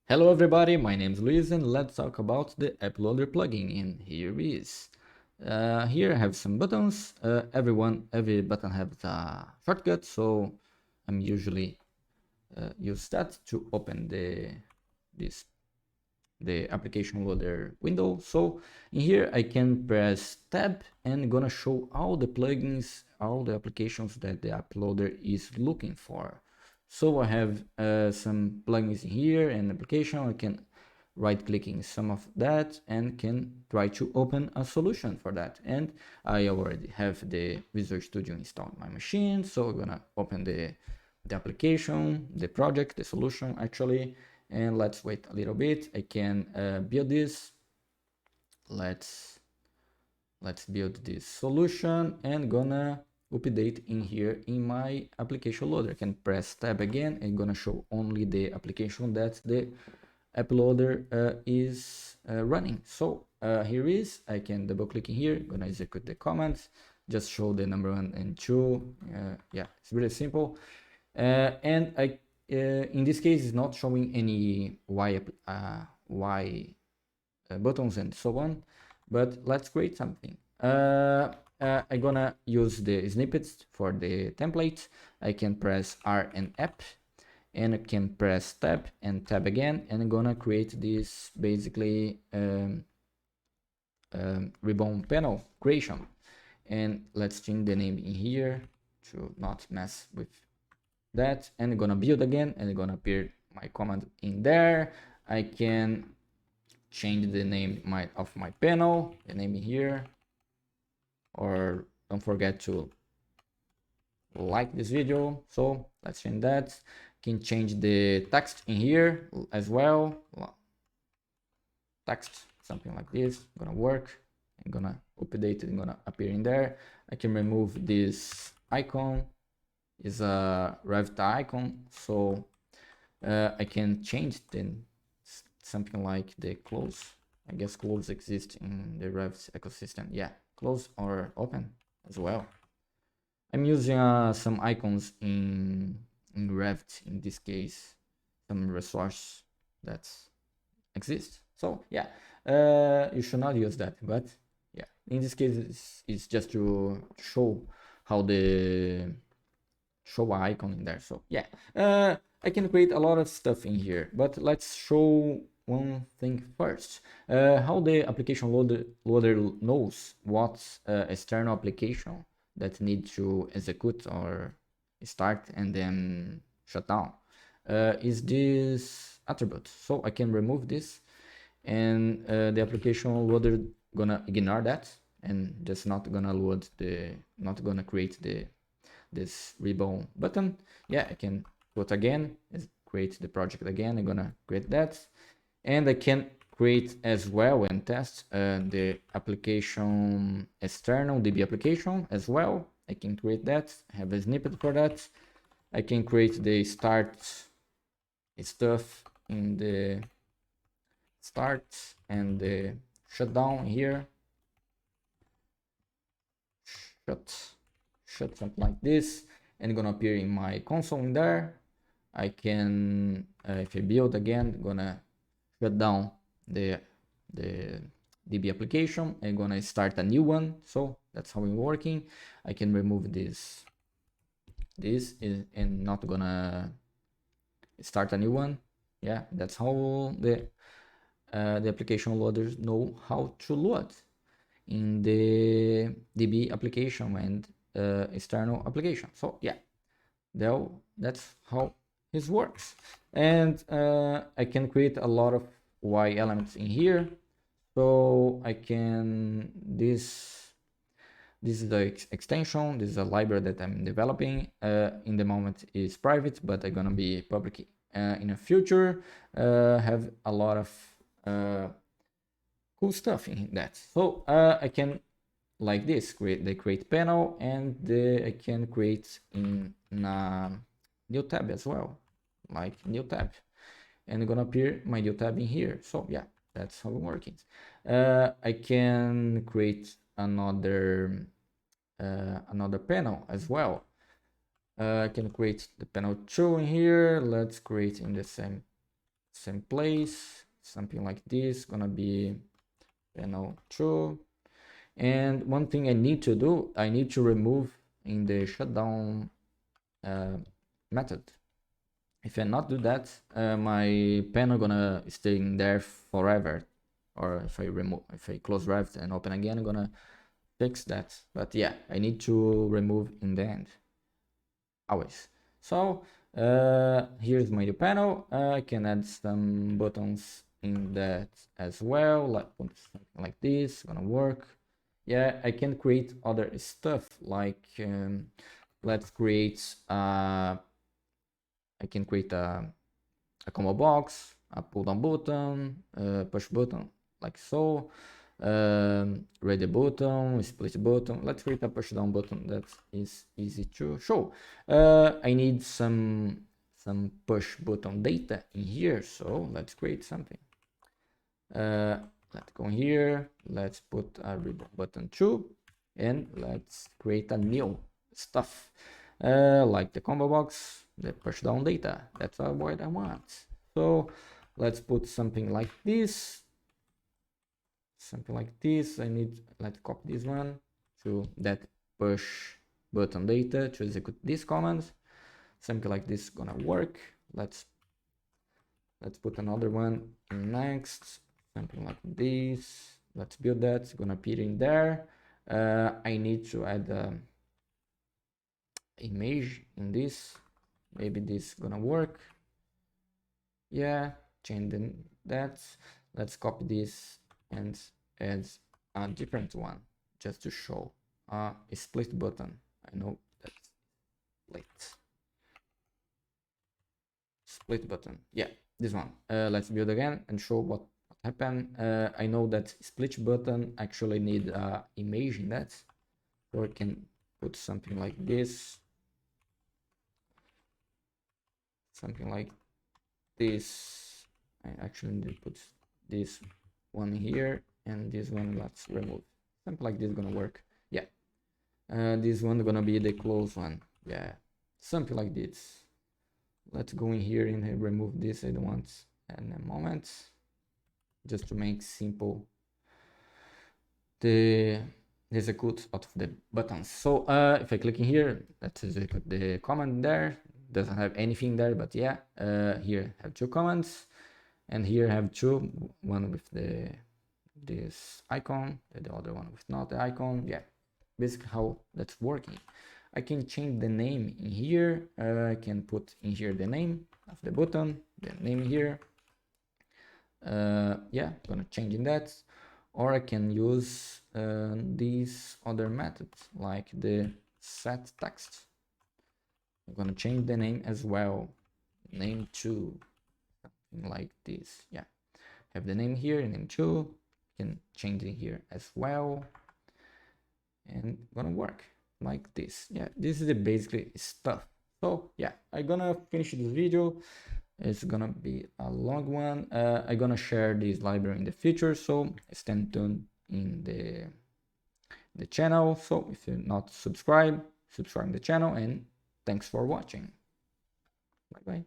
Hello everybody, my name is Luis and let's talk about the AppLoader plugin, and here it is. Here I have some buttons. Every button has a shortcut, so I'm usually use that to open the application loader window. So in here I can press tab and gonna show all the plugins, all the applications that the AppLoader is looking for. So I have some plugins in here and application. I can right clicking some of that and can try to open a solution for that. And I already have the Visual Studio installed on my machine. So I'm gonna open the application, the project, the solution actually, and let's wait a little bit. I can build this. Let's build this solution and gonna update in here in my application loader. I can press tab again and gonna show only the application that the AppLoader is running. So here is, I can double click in here, gonna execute the commands, just show the number 1 and 2. Yeah, it's really simple. And I in this case it's not showing any Y buttons and so on, but let's create something. I'm gonna use the snippets for the template. I can press R and F, and I can press tab and tab again, and I'm gonna create this basically ribbon panel creation. And let's change the name in here to not mess with that, and I'm gonna build again, and I'm gonna appear my command in there. I can change the name of my panel, the name here, or don't forget to like this video. So let's change that. Can change the text in here as well. Text, something like this, gonna work. I'm gonna update it, and gonna appear in there. I can remove this icon, is a Revit icon, so I can change then something like the close. I guess close exists in the Revit ecosystem. Yeah, close or open as well. I'm using some icons in Revit, in this case, some resource that exists. So yeah, you should not use that, but yeah, in this case it's just to show how the show an icon in there. So yeah, I can create a lot of stuff in here, but let's show one thing first. How the application loader knows what's external application that need to execute or start and then shut down. Is this attribute. So I can remove this, and the application loader gonna ignore that and just not gonna load not gonna create this ribbon button. Yeah, I can put again, create the project again. I'm gonna create that, and I can create as well and test the application external DB application as well. I can create that, have a snippet for that. I can create the start stuff in the start and the shutdown here. Shut something like this, and gonna appear in my console in there. I can if I build again, gonna shut down the DB application. I'm gonna start a new one. So that's how it's working. I can remove this and not gonna start a new one. Yeah, that's how the application loaders know how to load in the DB application and external application. So yeah, that's how this works. And I can create a lot of Y elements in here. So I can, this is the extension. This is a library that I'm developing. In the moment is private, but I'm gonna be public in the future. Have a lot of cool stuff in that. So I can, like this, create the create panel, and I can create in a new tab as well, like new tab, and gonna appear my new tab in here. So yeah, that's how it works. I can create another panel as well. I can create the panel 2 in here. Let's create in the same same place, something like this, gonna be panel true. And one thing I need to do, I need to remove in the shutdown method. If I not do that, my panel gonna stay in there forever. Or if I close Revit and open again, I'm gonna fix that. But yeah, I need to remove in the end, always. So here's my new panel. I can add some buttons in that as well, like put something like this, gonna work. Yeah, I can create other stuff like let's create I can create a combo box, a pull down button, push button like so, ready button, split button. Let's create a push down button that is easy to show. I need some push button data in here, so let's create something. Let's go here, let's put a ribbon button 2, and let's create a new stuff like the combo box, the push down data. That's what I want. So let's put something like this, let's copy this one to that push button data to execute this command. Something like this gonna work. Let's put another one in next, something like this. Let's build that. It's gonna appear in there. I need to add image in this. Maybe this gonna work. Yeah, change that. Let's copy this and add a different one just to show a split button. I know that's split button. Yeah, this one. Let's build again and show what happened. I know that split button actually need image in that, so I can put something like this, something like this. I actually need to put this one here and this one let's remove. Something like this gonna work. Yeah, this one gonna be the close one. Yeah, something like this. Let's go in here and remove this. I don't want in a moment, just to make simple the execute out of the buttons. So if I click in here, let's execute the command there. Doesn't have anything there, but yeah, here have two commands, and here have two, one with this icon, the other one with not the icon. Yeah, basically how that's working. I can change the name in here. I can put in here the name of the button, the name here. Yeah, gonna change in that, or I can use these other methods like the set text. I'm gonna change the name as well, name 2, something like this. Yeah, have the name here, name 2, can change it here as well, and gonna work like this. Yeah, this is the basically stuff. So yeah, I'm gonna finish this video. It's gonna be a long one. I'm gonna share this library in the future, so stay tuned in the channel. So if you're not subscribed, subscribe the channel, and thanks for watching. Bye bye.